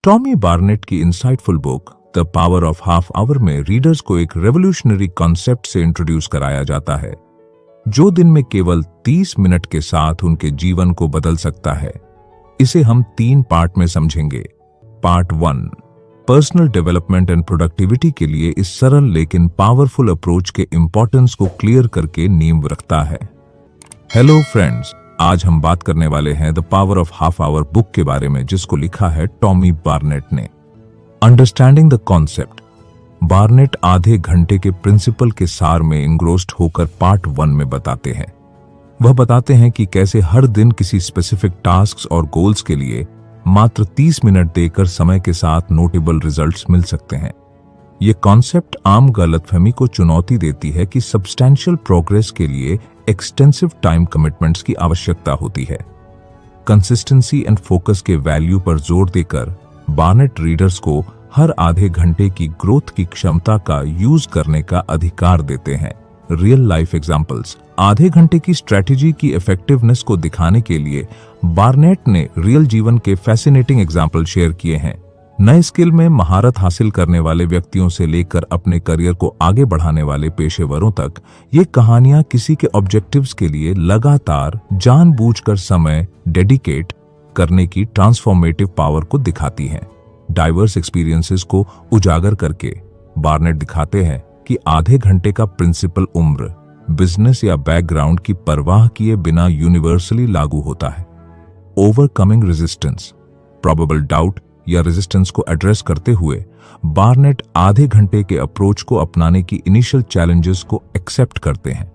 Tommy Barnett की insightful book the power of half hour में readers को एक रेवोल्यूशनरी कॉन्सेप्ट से इंट्रोड्यूस कराया जाता है जो दिन में केवल 30 मिनट के साथ उनके जीवन को बदल सकता है। इसे हम 3 पार्ट में समझेंगे। Part 1 personal development and productivity के लिए इस सरल लेकिन पावरफुल अप्रोच के इंपॉर्टेंस को क्लियर करके नींव रखता है। हेलो फ्रेंड्स, आज हम बात करने वाले हैं the power of half hour book के बारे में, जिसको लिखा है टॉमी बार्नेट ने। Understanding the concept. बार्नेट आधे घंटे के प्रिंसिपल के सार में इंग्रोस्ड होकर पार्ट 1 में बताते हैं। वह बताते हैं कि कैसे हर दिन किसी स्पेसिफिक टास्क्स और गोल्स के लिए मात्र 30 मिनट देकर समय के साथ नोटेबल रिजल्ट्स मिल सकते हैं। यह कॉन्सेप्ट आम गलतफहमी को चुनौती देती है कि सब्सटैंशियल प्रोग्रेस के लिए एक्सटेंसिव टाइम कमिटमेंट्स की आवश्यकता होती है। कंसिस्टेंसी एंड फोकस के वैल्यू पर जोर देकर बार्नेट रीडर्स को हर आधे घंटे की ग्रोथ की क्षमता का यूज करने का अधिकार देते हैं। Real life examples. आधे घंटे की स्ट्रेटेजी की इफेक्टिवनेस को दिखाने के लिए बार्नेट ने रियल जीवन के फैसिनेटिंग एग्जांपल शेयर किए हैं। नए स्किल में महारत हासिल करने वाले व्यक्तियों से लेकर अपने करियर को आगे बढ़ाने वाले पेशेवरों तक ये कहानियां किसी के ऑब्जेक्टिव्स के लिए लगातार जानबूझकर समय डेडिकेट करने की ट्रांसफॉर्मेटिव पावर को दिखाती हैं। डाइवर्स एक्सपीरियंसेस को उजागर करके बार्नेट दिखाते हैं कि आधे घंटे का प्रिंसिपल उम्र, बिजनेस या बैकग्राउंड की परवाह किए बिना यूनिवर्सली लागू होता है। Overcoming resistance. प्रोबेबल डाउट या रेजिस्टेंस को एड्रेस करते हुए बार्नेट आधे घंटे के अप्रोच को अपनाने की इनिशियल चैलेंजेस को एक्सेप्ट करते हैं।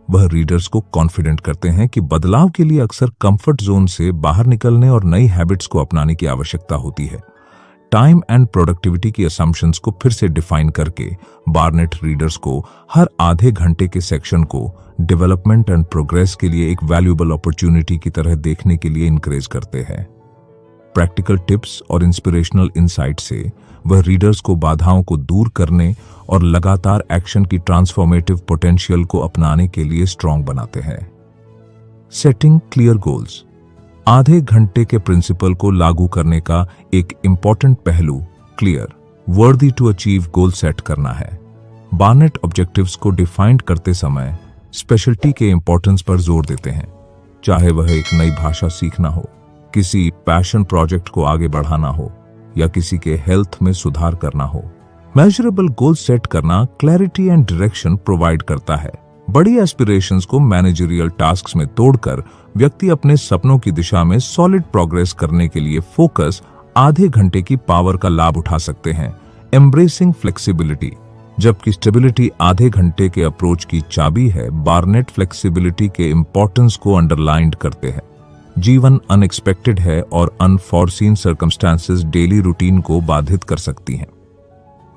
वह रीडर्स को कॉन्फिडेंट करते हैं कि बदलाव के लिए अक्सर कंफर्ट जोन से बाहर निकलने और नई हैबिट्स को अपनाने की आवश्यकता होती है। टाइम एंड प्रोडक्टिविटी की असम्पशंस को फिर से डिफाइन करके बार्नेट रीडर्स को हर आधे घंटे के सेक्शन को डेवलपमेंट एंड प्रोग्रेस के लिए एक वैल्यूएबल अपॉर्चुनिटी की तरह देखने के लिए इनकरेज करते हैं। प्रैक्टिकल टिप्स और इंस्पिरेशनल इंसाइट से वह रीडर्स को बाधाओं को दूर करने और लगातार एक्शन की ट्रांसफॉर्मेटिव पोटेंशियल को अपनाने के लिए स्ट्रॉन्ग बनाते हैं। Setting clear goals. आधे घंटे के प्रिंसिपल को लागू करने का एक इंपॉर्टेंट पहलू clear, worthy to achieve goal set करना है। बार्नेट ऑब्जेक्टिव्स को डिफाइन करते समय स्पेशलिटी के इंपॉर्टेंस पर जोर देते हैं। चाहे वह एक नई भाषा सीखना हो, किसी पैशन प्रोजेक्ट को आगे बढ़ाना हो या किसी के हेल्थ में सुधार करना हो, मेजरेबल गोल सेट करना क्लैरिटी एंड डायरेक्शन प्रोवाइड करता है। बड़ी एस्पिरेशंस को मैनेजरियल टास्क्स में तोड़कर व्यक्ति अपने सपनों की दिशा में सॉलिड प्रोग्रेस करने के लिए फोकस आधे घंटे की पावर का लाभ उठा सकते हैं। Embracing flexibility. जबकि स्टेबिलिटी आधे घंटे के अप्रोच की चाबी है, बार्नेट फ्लेक्सिबिलिटी के इंपॉर्टेंस को अंडरलाइंड करते हैं। जीवन अनएक्सपेक्टेड है और अनफॉरसीन सर्कमस्टांसेस डेली रूटीन को बाधित कर सकती हैं।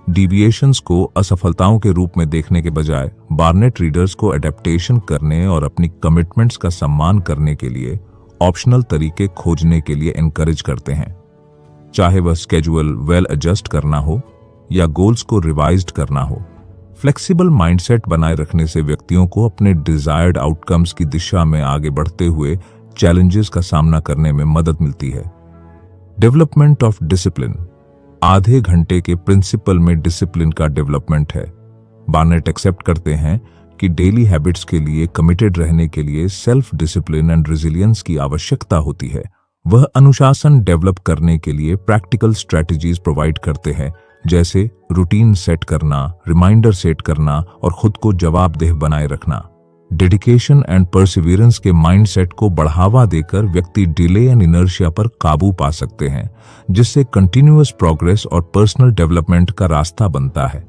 डिविएशंस को असफलताओं के रूप में देखने के बजाय बार्नेट रीडर्स को एडेप्टेशन करने और अपनी कमिटमेंट्स का सम्मान करने के लिए ऑप्शनल तरीके खोजने के लिए एनकरेज करते हैं। चाहे वह स्केड्यूल वेल एडजस्ट करना हो या गोल्स को रिवाइज्ड करना हो, फ्लेक्सिबल माइंडसेट बनाए रखने से व्यक्तियों को अपने डिजायर्ड आउटकम्स की दिशा में आगे बढ़ते हुए चैलेंजेस का सामना करने में मदद मिलती है। Development of discipline. आधे घंटे के प्रिंसिपल में डिसिप्लिन का डेवलपमेंट है। बार्नेट एक्सेप्ट करते हैं कि डेली हैबिट्स के लिए कमिटेड रहने के लिए सेल्फ डिसिप्लिन एंड रेजिलियंस की आवश्यकता होती है। वह अनुशासन डेवलप करने के लिए प्रैक्टिकल स्ट्रेटजीज प्रोवाइड करते हैं, जैसे रूटीन सेट करना, रिमाइंडर सेट करना और खुद को जवाबदेह बनाए रखना। डेडिकेशन एंड परसिवियरेंस के माइंडसेट को बढ़ावा देकर व्यक्ति डिले एंड इनर्शिया पर काबू पा सकते हैं, जिससे कंटिन्यूअस प्रोग्रेस और पर्सनल डेवलपमेंट का रास्ता बनता है।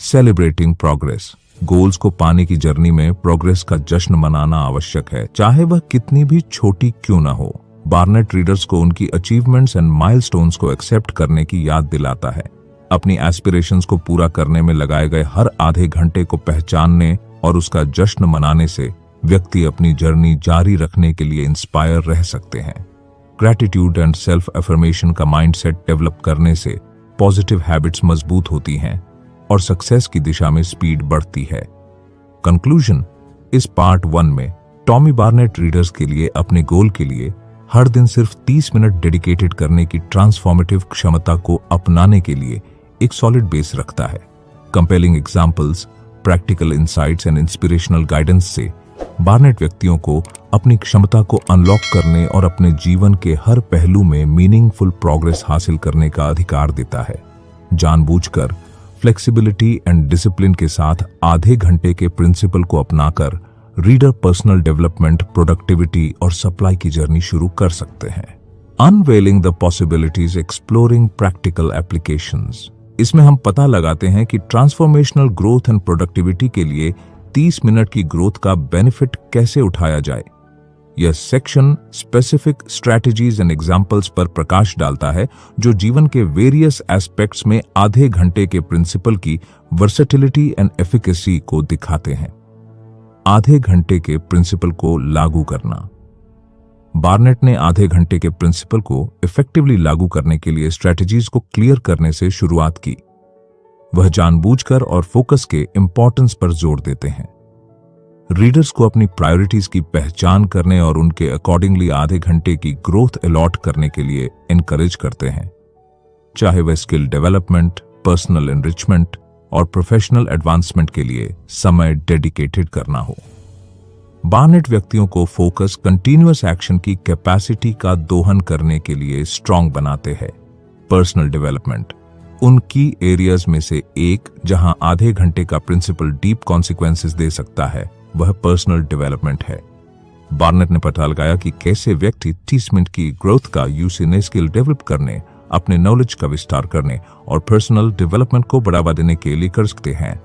Celebrating progress. गोल्स को पाने की जर्नी में प्रोग्रेस का जश्न मनाना आवश्यक है, चाहे वह कितनी भी छोटी क्यों न हो। बार्नेट रीडर्स को उनकी अचीवमेंट्स एंड माइलस्टोन्स को एक्सेप्ट करने की याद दिलाता है। अपनी एस्पिरेशंस को पूरा करने में लगाए गए हर आधे घंटे को पहचानने और उसका जश्न मनाने से व्यक्ति अपनी जर्नी जारी रखने के लिए इंस्पायर रह सकते हैं। ग्रैटिट्यूड एंड सेल्फ अफर्मेशन का माइंडसेट डेवलप करने से पॉजिटिव हैबिट्स मजबूत होती हैं और सक्सेस की दिशा में स्पीड बढ़ती है। कंक्लूजन। इस पार्ट 1 में टॉमी बार्नेट रीडर्स के लिए अपने गोल के लिए हर दिन सिर्फ 30 मिनट डेडिकेटेड करने की ट्रांसफॉर्मेटिव क्षमता को अपनाने के लिए एक सॉलिड बेस रखता है। Compelling examples, practical insights and inspirational guidance से बार्नेट व्यक्तियों को अपनी क्षमता को अनलॉक करने और अपने जीवन के हर पहलू में मीनिंगफुल प्रोग्रेस हासिल करने का अधिकार देता है। जानबूझकर फ्लेक्सिबिलिटी एंड डिसिप्लिन के साथ आधे घंटे के प्रिंसिपल को अपनाकर रीडर पर्सनल डेवलपमेंट, प्रोडक्टिविटी और सप्लाई की जर्नी शुरू कर सकते हैं। Unveiling the possibilities, exploring practical applications. इसमें हम पता लगाते हैं कि ट्रांसफॉर्मेशनल ग्रोथ एंड प्रोडक्टिविटी के लिए 30 मिनट की ग्रोथ का बेनिफिट कैसे उठाया जाए। यह section specific strategies and examples पर प्रकाश डालता है जो जीवन के वेरियस एस्पेक्ट्स में आधे घंटे के प्रिंसिपल की वर्सेटिलिटी एंड एफिकेसी को दिखाते हैं। आधे घंटे के प्रिंसिपल को लागू करना। बार्नेट ने आधे घंटे के प्रिंसिपल को इफेक्टिवली लागू करने के लिए स्ट्रैटेजीज को क्लियर करने से शुरुआत की। वह जानबूझकर और फोकस के इंपॉर्टेंस पर जोर देते हैं। रीडर्स को अपनी प्रायोरिटीज की पहचान करने और उनके अकॉर्डिंगली आधे घंटे की ग्रोथ अलॉट करने के लिए एनकरेज करते हैं, चाहे वह स्किल डेवलपमेंट, पर्सनल एनरिचमेंट और प्रोफेशनल एडवांसमेंट के लिए समय डेडिकेटेड करना हो। बार्नेट व्यक्तियों को फोकस कंटिन्यूअस एक्शन की कैपेसिटी का दोहन करने के लिए स्ट्रांग बनाते हैं। पर्सनल डेवलपमेंट उनकी एरियाज में से एक जहां आधे घंटे का प्रिंसिपल डीप कॉन्सिक्वेंसेस दे सकता है, वह पर्सनल डेवलपमेंट है। बार्नेट ने पता लगाया कि कैसे व्यक्ति 30 मिनट की ग्रोथ का यूज नए स्किल डेवलप करने, अपने नॉलेज का विस्तार करने और पर्सनल डेवलपमेंट को बढ़ावा देने के लिए कर सकते हैं।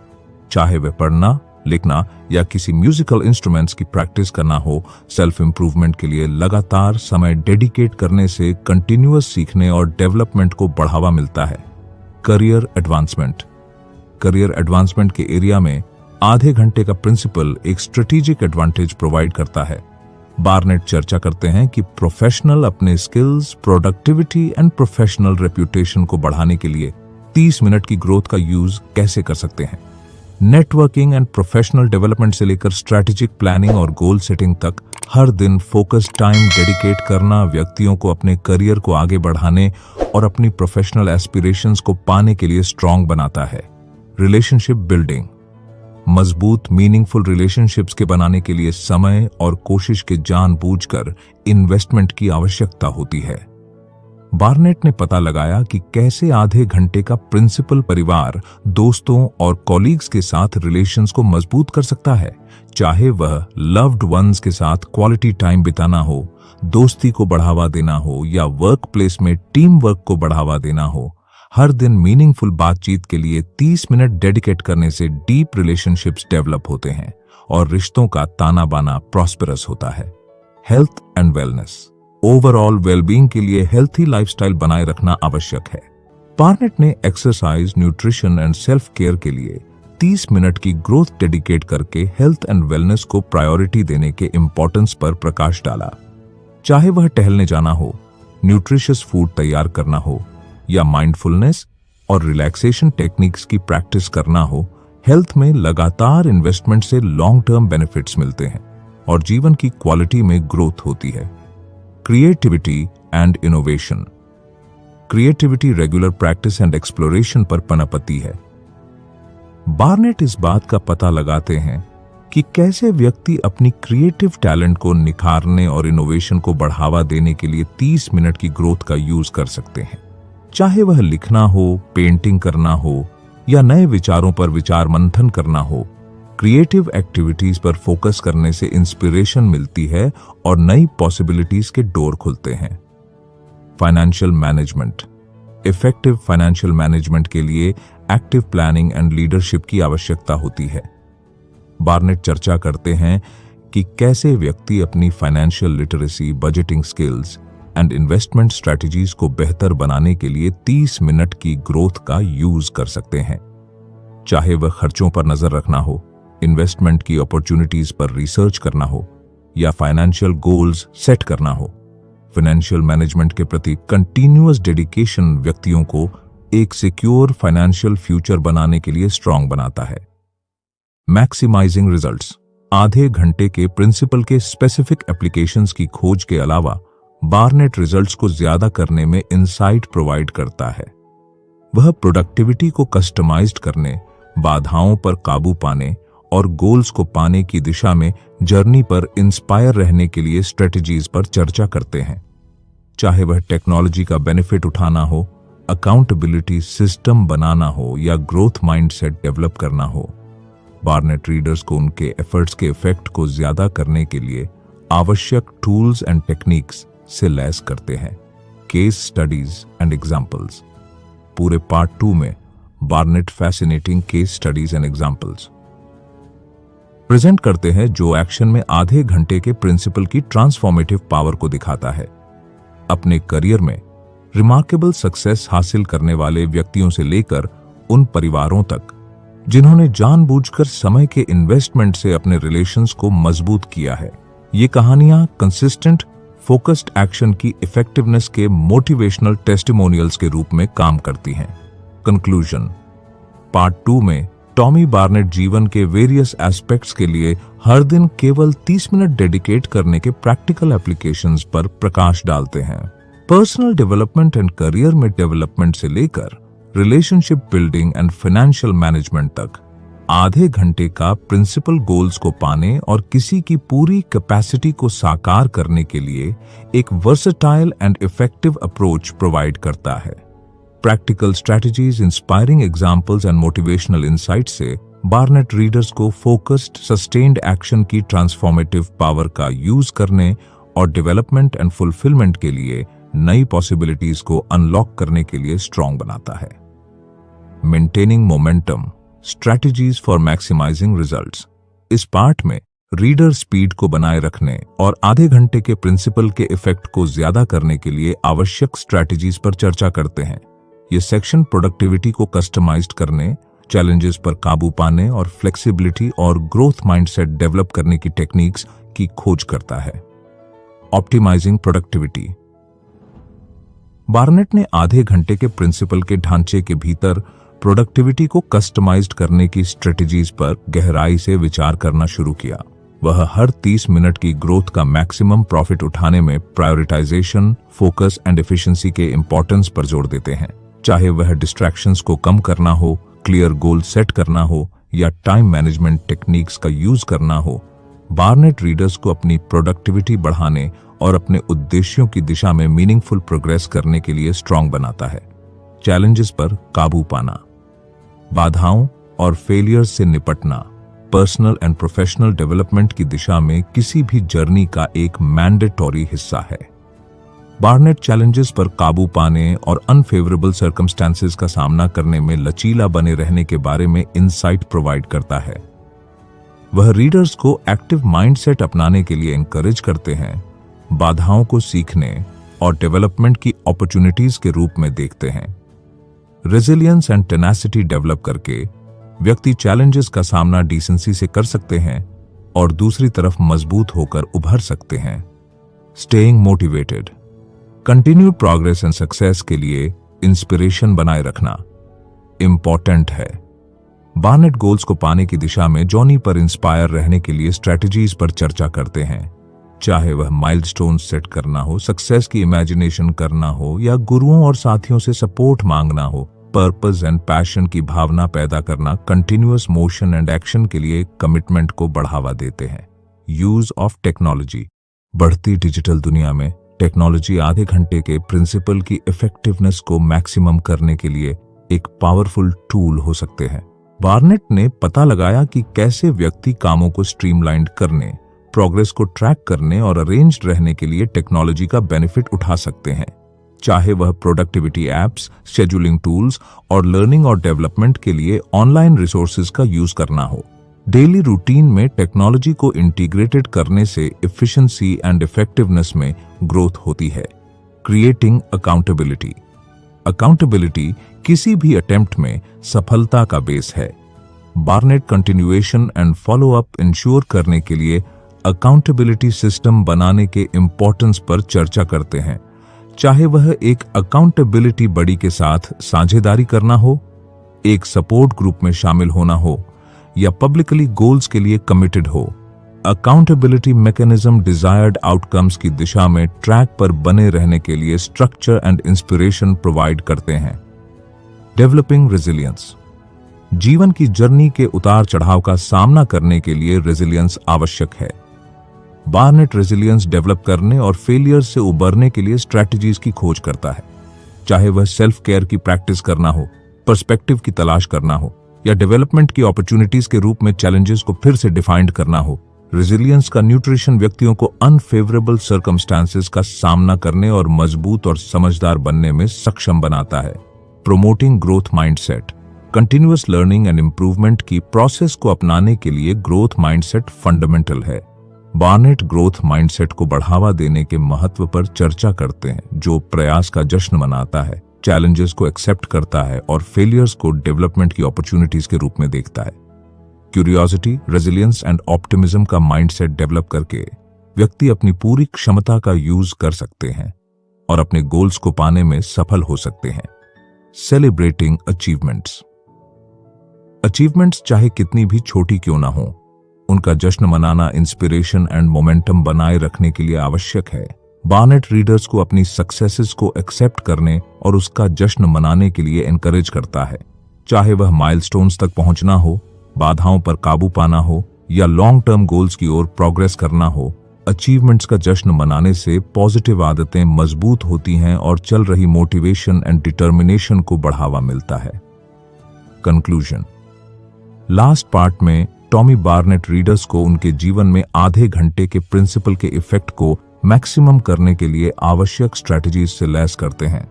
चाहे वह पढ़ना, लिखना या किसी म्यूजिकल इंस्ट्रूमेंट्स की प्रैक्टिस करना हो, सेल्फ इंप्रूवमेंट के लिए लगातार समय डेडिकेट करने से कंटिन्यूअस सीखने और डेवलपमेंट को बढ़ावा मिलता है। Career advancement. करियर एडवांसमेंट के एरिया में आधे घंटे का प्रिंसिपल एक स्ट्रेटेजिक एडवांटेज प्रोवाइड करता है। बार्नेट चर्चा करते हैं कि प्रोफेशनल अपने skills, productivity and professional reputation को बढ़ाने के लिए 30 मिनट की ग्रोथ का यूज कैसे कर सकते हैं। नेटवर्किंग एंड प्रोफेशनल डेवलपमेंट से लेकर स्ट्रैटेजिक प्लानिंग और गोल सेटिंग तक हर दिन फोकस टाइम डेडिकेट करना व्यक्तियों को अपने करियर को आगे बढ़ाने और अपनी प्रोफेशनल एस्पिरेशंस को पाने के लिए स्ट्रांग बनाता है। Relationship building. मजबूत मीनिंगफुल रिलेशनशिप्स के बनाने के लिए समय और कोशिश के जानबूझकर इन्वेस्टमेंट की आवश्यकता होती है। बार्नेट ने पता लगाया कि कैसे आधे घंटे का प्रिंसिपल परिवार, दोस्तों और कॉलीग्स के साथ रिलेशंस को मजबूत कर सकता है, चाहे वह लव्ड वंस के साथ क्वालिटी टाइम बिताना हो, दोस्ती को बढ़ावा देना हो या वर्क प्लेस में टीम वर्क को बढ़ावा देना हो। हर दिन मीनिंगफुल बातचीत के लिए 30 मिनट डेडिकेट करने से डीप रिलेशनशिप्स डेवलप होते हैं और रिश्तों का ताना बाना प्रॉस्पेरस होता है। Health and wellness. Overall wellbeing के लिए हेल्थी लाइफस्टाइल बनाए रखना आवश्यक है। बार्नेट ने exercise, nutrition and self care के लिए 30 मिनट की ग्रोथ डेडिकेट करके हेल्थ एंड वेलनेस को प्रायोरिटी देने के इंपॉर्टेंस पर प्रकाश डाला। चाहे वह टहलने जाना हो, न्यूट्रिशियस फूड तैयार करना हो या माइंडफुलनेस और रिलैक्सेशन टेक्निक्स की प्रैक्टिस करना हो, हेल्थ में लगातार इन्वेस्टमेंट से लॉन्ग टर्म बेनिफिट्स मिलते हैं और जीवन की क्वालिटी में ग्रोथ होती है। Creativity and innovation. Creativity regular practice and exploration पर पनपती है। बार्नेट इस बात का पता लगाते हैं कि कैसे व्यक्ति अपनी क्रिएटिव टैलेंट को निखारने और इनोवेशन को बढ़ावा देने के लिए 30 मिनट की ग्रोथ का यूज कर सकते हैं। चाहे वह लिखना हो, पेंटिंग करना हो या नए विचारों पर विचार मंथन करना हो, क्रिएटिव एक्टिविटीज पर फोकस करने से इंस्पिरेशन मिलती है और नई पॉसिबिलिटीज के डोर खुलते हैं। Financial management. Effective financial management के लिए एक्टिव प्लानिंग एंड लीडरशिप की आवश्यकता होती है। बार्नेट चर्चा करते हैं कि कैसे व्यक्ति अपनी financial literacy, budgeting skills and investment strategies को बेहतर बनाने के लिए 30 मिनट की ग्रोथ का यूज कर सकते हैं। चाहे वह खर्चों पर नजर रखना हो, इन्वेस्टमेंट की अपॉर्चुनिटीज पर रिसर्च करना हो या फाइनेंशियल गोल्स सेट करना हो, फाइनेंशियल मैनेजमेंट के प्रति कंटिन्यूअस डेडिकेशन व्यक्तियों को एक सिक्योर फाइनेंशियल फ्यूचर बनाने के लिए स्ट्रांग बनाता है। Maximising results. आधे घंटे के प्रिंसिपल के स्पेसिफिक एप्लीकेशंस की खोज के अलावा बार्नेट रिजल्ट्स को ज्यादा करने में इंसाइट प्रोवाइड करता है। वह प्रोडक्टिविटी को कस्टमाइज्ड करने, बाधाओं पर काबू पाने और गोल्स को पाने की दिशा में जर्नी पर इंस्पायर रहने के लिए स्ट्रेटजीज पर चर्चा करते हैं। चाहे वह टेक्नोलॉजी का बेनिफिट उठाना हो, अकाउंटेबिलिटी सिस्टम बनाना हो या ग्रोथ माइंडसेट डेवलप करना हो, बार्नेट रीडर्स को उनके एफर्ट्स के इफेक्ट को ज्यादा करने के लिए आवश्यक टूल्स एंड टेक्निक्स से लैस करते हैं। Case studies and examples. पूरे पार्ट 2 में Barnett fascinating case studies and examples present करते हैं जो एक्शन में आधे घंटे के प्रिंसिपल की ट्रांसफॉर्मेटिव पावर को दिखाता है। अपने करियर में रिमार्केबल सक्सेस हासिल करने वाले व्यक्तियों से लेकर उन परिवारों तक जिन्होंने जानबूझकर समय के इन्वेस्टमेंट से अपने रिलेशंस को मजबूत किया है, ये कहानियां कंसिस्टेंट फोकस्ड एक्शन की इफेक्टिवनेस के मोटिवेशनल टेस्टिमोनियल्स के रूप में काम करती हैं। कंक्लूजन। पार्ट 2 में टॉमी बार्नेट जीवन के वेरियस एस्पेक्ट्स के लिए हर दिन केवल 30 मिनट डेडिकेट करने के प्रैक्टिकल एप्लीकेशंस पर प्रकाश डालते हैं। पर्सनल डेवलपमेंट एंड करियर में डेवलपमेंट से लेकर relationship building and financial management तक आधे घंटे का प्रिंसिपल गोल्स को पाने और किसी की पूरी कैपेसिटी को साकार करने के लिए एक versatile and effective approach provide करता है। Practical strategies, inspiring examples and motivational insight से बार्नेट रीडर्स को फोकस्ड सस्टेन्ड एक्शन की ट्रांसफॉर्मेटिव पावर का यूज करने और डेवलपमेंट एंड फुलफिलमेंट के लिए नई पॉसिबिलिटीज को अनलॉक करने के लिए स्ट्रॉन्ग बनाता है। Maintaining momentum, strategies for maximising results. इस पार्ट में रीडर स्पीड को बनाए रखने और आधे घंटे के प्रिंसिपल के इफेक्ट को ज्यादा करने के लिए आवश्यक स्ट्रैटेजीज पर चर्चा करते हैं। ये सेक्शन प्रोडक्टिविटी को कस्टमाइज्ड करने, चैलेंजेस पर काबू पाने और फ्लेक्सिबिलिटी और ग्रोथ माइंडसेट डेवलप करने की टेक्निक्स की खोज करता है। Optimising productivity. बार्नेट ने आधे घंटे के प्रिंसिपल के ढांचे के भीतर प्रोडक्टिविटी को कस्टमाइज्ड करने की स्ट्रेटजीज पर गहराई से विचार करना शुरू किया। वह हर 30 मिनट की ग्रोथ का मैक्सिमम प्रॉफिट उठाने में प्रायोरिटाइजेशन, फोकस एंड एफिशिएंसी के इंपॉर्टेंस पर जोर देते हैं। चाहे वह डिस्ट्रैक्शंस को कम करना हो, क्लियर गोल सेट करना हो या टाइम मैनेजमेंट टेक्निक्स का यूज करना हो, बार्नेट रीडर्स को अपनी प्रोडक्टिविटी बढ़ाने और अपने उद्देश्यों की दिशा में मीनिंगफुल प्रोग्रेस करने के लिए स्ट्रॉन्ग बनाता है। चैलेंजेस पर काबू पाना, बाधाओं और फेलियर्स से निपटना पर्सनल एंड प्रोफेशनल डेवलपमेंट की दिशा में किसी भी जर्नी का एक मैंडेटरी हिस्सा है। बार्नेट चैलेंजेस पर काबू पाने और अनफेवरेबल सर्कमस्टेंसेस का सामना करने में लचीला बने रहने के बारे में इंसाइट प्रोवाइड करता है। वह रीडर्स को एक्टिव माइंडसेट अपनाने के लिए एनकरेज करते हैं, बाधाओं को सीखने और डेवलपमेंट की अपॉर्चुनिटीज के रूप में देखते हैं। रेजिलियंस एंड टेनासिटी डेवलप करके व्यक्ति चैलेंजेस का सामना डिसेंसी से कर सकते हैं और दूसरी तरफ मजबूत होकर उभर सकते हैं। Staying motivated, continued progress and success के लिए इंस्पिरेशन बनाए रखना इंपॉर्टेंट है। बार्नेट गोल्स को पाने की दिशा में जॉनी पर इंस्पायर रहने के लिए स्ट्रैटेजीज पर चर्चा करते हैं। चाहे वह माइलस्टोन सेट करना हो, सक्सेस की इमेजिनेशन करना हो या गुरुओं और साथियों से सपोर्ट मांगना हो, पर्पस एंड पैशन की भावना पैदा करना कंटिन्यूअस मोशन एंड एक्शन के लिए कमिटमेंट को बढ़ावा देते हैं। Use of technology. बढ़ती डिजिटल दुनिया में टेक्नोलॉजी आधे घंटे के प्रिंसिपल की इफेक्टिवनेस को मैक्सिमम करने के लिए एक पावरफुल टूल हो सकते हैं। बार्नेट ने पता लगाया कि कैसे व्यक्ति कामों को स्ट्रीमलाइन करने, प्रोग्रेस को ट्रैक करने और अरेंज्ड रहने के लिए टेक्नोलॉजी का बेनिफिट उठा सकते हैं। चाहे वह प्रोडक्टिविटी एप्स, शेड्यूलिंग टूल्स और लर्निंग और डेवलपमेंट के लिए ऑनलाइन रिसोर्सेज का यूज करना हो। डेली रूटीन में टेक्नोलॉजी को इंटीग्रेटेड करने से एफिशिएंसी एंड इफेक्टिवनेस में ग्रोथ होती है। Creating accountability. अकाउंटेबिलिटी किसी भी अटेम्प्ट में सफलता का बेस है। Barnett continuation and follow up ensure करने के लिए अकाउंटेबिलिटी सिस्टम बनाने के इंपॉर्टेंस पर चर्चा करते हैं। चाहे वह एक अकाउंटेबिलिटी बडी के साथ साझेदारी करना हो, एक सपोर्ट ग्रुप में शामिल होना हो या पब्लिकली गोल्स के लिए कमिटेड हो, अकाउंटेबिलिटी मैकेनिज्म डिजायर्ड आउटकम्स की दिशा में ट्रैक पर बने रहने के लिए स्ट्रक्चर एंड इंस्पिरेशन प्रोवाइड करते हैं। डेवलपिंग रेजिलियंस, जीवन की जर्नी के उतार चढ़ाव का सामना करने के लिए रेजिलियंस आवश्यक है। बार्नेट रेजिलियंस डेवलप करने और फेलियर से उबरने के लिए स्ट्रैटेजीज की खोज करता है, चाहे वह सेल्फ केयर की प्रैक्टिस करना हो, पर्सपेक्टिव की तलाश करना हो या डेवलपमेंट की अपॉर्चुनिटीज के रूप में चैलेंजेस को फिर से डिफाइंड करना हो। रेजिलियंस का न्यूट्रिशन व्यक्तियों को अनफेवरेबल सर्कमस्टांसेस का सामना करने और मजबूत और समझदार बनने में सक्षम बनाता है। Promoting growth mindset, continuous learning and improvement की प्रोसेस को अपनाने के लिए ग्रोथ माइंडसेट फंडामेंटल है। बार्नेट ग्रोथ माइंडसेट को बढ़ावा देने के महत्व पर चर्चा करते हैं, जो प्रयास का जश्न मनाता है, चैलेंजेस को एक्सेप्ट करता है और फेलियर्स को डेवलपमेंट की अपॉर्चुनिटीज के रूप में देखता है। क्यूरियोसिटी, रेजिलियंस एंड ऑप्टिमिज्म का माइंडसेट डेवलप करके व्यक्ति अपनी पूरी क्षमता का यूज कर सकते हैं और अपने गोल्स को पाने में सफल हो सकते हैं। सेलिब्रेटिंग अचीवमेंट्स, अचीवमेंट्स चाहे कितनी भी छोटी क्यों ना हो, उनका जश्न मनाना इंस्पिरेशन एंड मोमेंटम बनाए रखने के लिए आवश्यक है। बार्नेट रीडर्स को अपनी सक्सेसेस को एक्सेप्ट करने और उसका जश्न मनाने के लिए एनकरेज करता है, चाहे वह माइलस्टोन्स तक पहुंचना हो, बाधाओं पर काबू पाना हो या लॉन्ग टर्म गोल्स की ओर प्रोग्रेस करना हो। अचीवमेंट्स का जश्न मनाने से पॉजिटिव आदतें मजबूत होती हैं और चल रही मोटिवेशन एंड डिटर्मिनेशन को बढ़ावा मिलता है। कंक्लूजन, लास्ट पार्ट में टॉमी बार्नेट रीडर्स को उनके जीवन में आधे घंटे के प्रिंसिपल के इफेक्ट को मैक्सिमम करने के लिए आवश्यक स्ट्रैटेजीज से लैस करते हैं।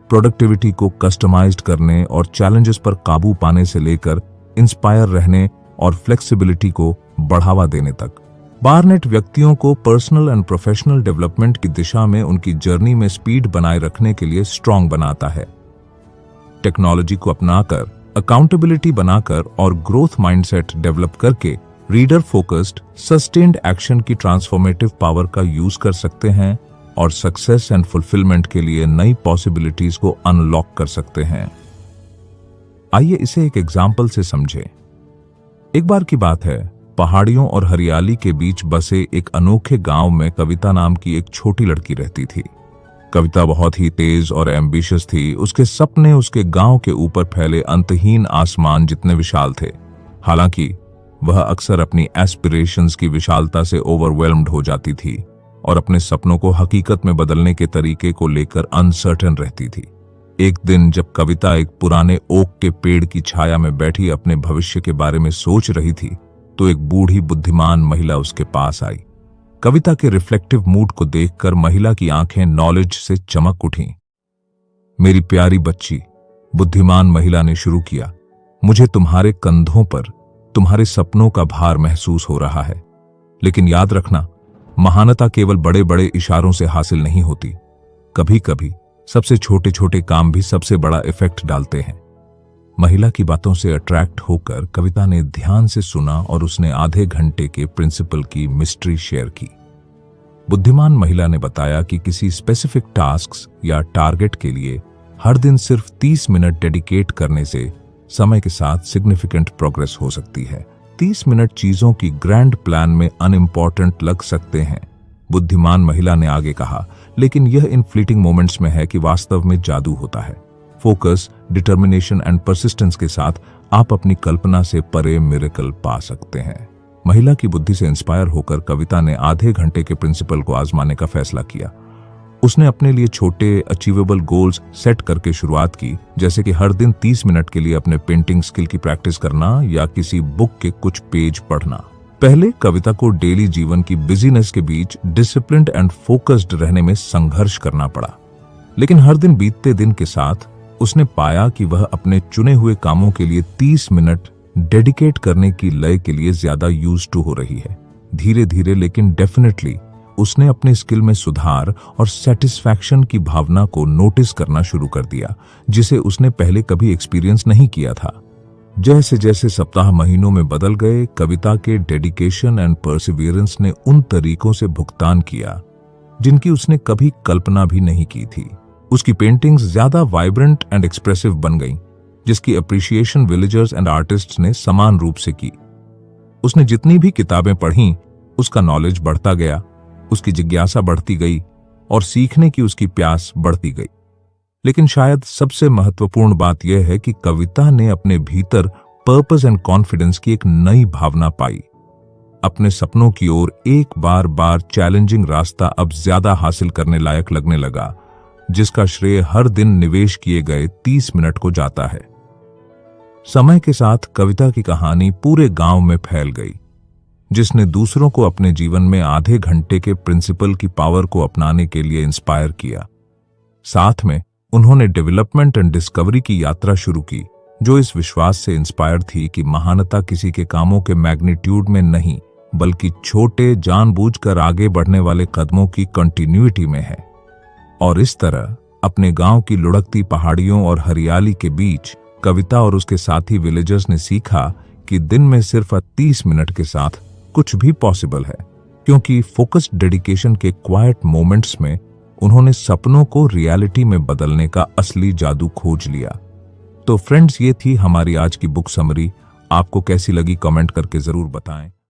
प्रोडक्टिविटी को कस्टमाइज्ड करने और चैलेंजेस पर काबू पाने से लेकर इंस्पायर रहने और फ्लेक्सिबिलिटी को बढ़ावा देने तक, बार्नेट व्यक्तियों को पर्सनल एंड प्रोफेशनल डेवलपमेंट की दिशा में उनकी जर्नी में स्पीड बनाए रखने के लिए स्ट्रांग बनाता है। टेक्नोलॉजी को अपनाकर, अकाउंटेबिलिटी बनाकर और ग्रोथ माइंडसेट डेवलप करके रीडर फोकस्ड सस्टेन्ड एक्शन की ट्रांसफॉर्मेटिव पावर का यूज कर सकते हैं और सक्सेस एंड फुलफिलमेंट के लिए नई पॉसिबिलिटीज को अनलॉक कर सकते हैं। आइए इसे एक एग्जाम्पल से समझें। एक बार की बात है, पहाड़ियों और हरियाली के बीच बसे एक अनोखे गांव में कविता नाम की एक छोटी लड़की रहती थी। कविता बहुत ही तेज और एम्बिशियस थी। उसके सपने उसके गांव के ऊपर फैले अंतहीन आसमान जितने विशाल थे। हालांकि वह अक्सर अपनी एस्पिरेशंस की विशालता से ओवरवेल्म्ड हो जाती थी और अपने सपनों को हकीकत में बदलने के तरीके को लेकर अनसर्टेन रहती थी। एक दिन जब कविता एक पुराने ओक के पेड़ की छाया में बैठी अपने भविष्य के बारे में सोच रही थी, तो एक बूढ़ी बुद्धिमान महिला उसके पास आई। कविता के रिफ्लेक्टिव मूड को देखकर महिला की आंखें नॉलेज से चमक उठीं। मेरी प्यारी बच्ची, बुद्धिमान महिला ने शुरू किया, मुझे तुम्हारे कंधों पर तुम्हारे सपनों का भार महसूस हो रहा है। लेकिन याद रखना, महानता केवल बड़े बड़े इशारों से हासिल नहीं होती। कभी कभी सबसे छोटे छोटे काम भी सबसे बड़ा इफेक्ट डालते हैं। महिला की बातों से अट्रैक्ट होकर कविता ने ध्यान से सुना और उसने आधे घंटे के प्रिंसिपल की मिस्ट्री शेयर की। बुद्धिमान महिला ने बताया कि किसी स्पेसिफिक टास्क्स या टारगेट के लिए हर दिन सिर्फ 30 मिनट डेडिकेट करने से समय के साथ सिग्निफिकेंट प्रोग्रेस हो सकती है। 30 मिनट चीजों की ग्रैंड प्लान में अनइम्पॉर्टेंट लग सकते हैं, बुद्धिमान महिला ने आगे कहा, लेकिन यह इन फ्लीटिंग मोमेंट्स में है कि वास्तव में जादू होता है। फोकस, डिटर्मिनेशन एंड परसिस्टेंस के साथ आप अपनी कल्पना से परे मिरेकल पा सकते हैं। महिला की बुद्धि से इंस्पायर होकर कविता ने आधे घंटे के प्रिंसिपल को आजमाने का फैसला किया। उसने अपने लिए छोटे अचीवेबल गोल्स सेट करके शुरुआत की, जैसे कि हर दिन 30 मिनट के लिए अपने पेंटिंग स्किल की प्रैक्टिस करना या किसी बुक के कुछ पेज पढ़ना। पहले कविता को डेली जीवन की बिजीनेस के बीच डिसिप्लिन्ड एंड फोकस्ड रहने में संघर्ष करना पड़ा, लेकिन हर दिन बीतते दिन के साथ उसने पाया कि वह अपने चुने हुए कामों के लिए 30 मिनट डेडिकेट करने की लय के लिए ज्यादा यूज्ड टू हो रही है। धीरे धीरे लेकिन डेफिनेटली उसने अपने स्किल में सुधार और सेटिस्फैक्शन की भावना को नोटिस करना शुरू कर दिया, जिसे उसने पहले कभी एक्सपीरियंस नहीं किया था। जैसे जैसे सप्ताह महीनों में बदल गए, कविता के डेडिकेशन एंड परसिवियरेंस ने उन तरीकों से भुगतान किया जिनकी उसने कभी कल्पना भी नहीं की थी। उसकी पेंटिंग्स ज्यादा वाइब्रेंट एंड एक्सप्रेसिव बन गईं, जिसकी अप्रिसिएशन विलेजर्स एंड आर्टिस्ट्स ने समान रूप से की। उसने जितनी भी किताबें पढ़ीं, उसका नॉलेज बढ़ता गया, उसकी जिज्ञासा बढ़ती गई और सीखने की उसकी प्यास बढ़ती गई। लेकिन शायद सबसे महत्वपूर्ण बात यह है कि कविता ने अपने भीतर पर्पस एंड कॉन्फिडेंस की एक नई भावना पाई। अपने सपनों की ओर एक बार बार चैलेंजिंग रास्ता अब ज्यादा हासिल करने लायक लगने लगा, जिसका श्रेय हर दिन निवेश किए गए 30 मिनट को जाता है। समय के साथ कविता की कहानी पूरे गांव में फैल गई, जिसने दूसरों को अपने जीवन में आधे घंटे के प्रिंसिपल की पावर को अपनाने के लिए इंस्पायर किया। साथ में उन्होंने डेवलपमेंट एंड डिस्कवरी की यात्रा शुरू की, जो इस विश्वास से इंस्पायर थी कि महानता किसी के कामों के मैग्नीट्यूड में नहीं, बल्कि छोटे जानबूझकर आगे बढ़ने वाले कदमों की कंटिन्यूटी में है। और इस तरह अपने गांव की लुढ़कती पहाड़ियों और हरियाली के बीच कविता और उसके साथी विलेजर्स ने सीखा कि दिन में सिर्फ 30 मिनट के साथ कुछ भी पॉसिबल है, क्योंकि फोकस्ड डेडिकेशन के क्वाइट मोमेंट्स में उन्होंने सपनों को रियलिटी में बदलने का असली जादू खोज लिया। तो फ्रेंड्स, ये थी हमारी आज की बुक समरी। आपको कैसी लगी कमेंट करके जरूर बताएं।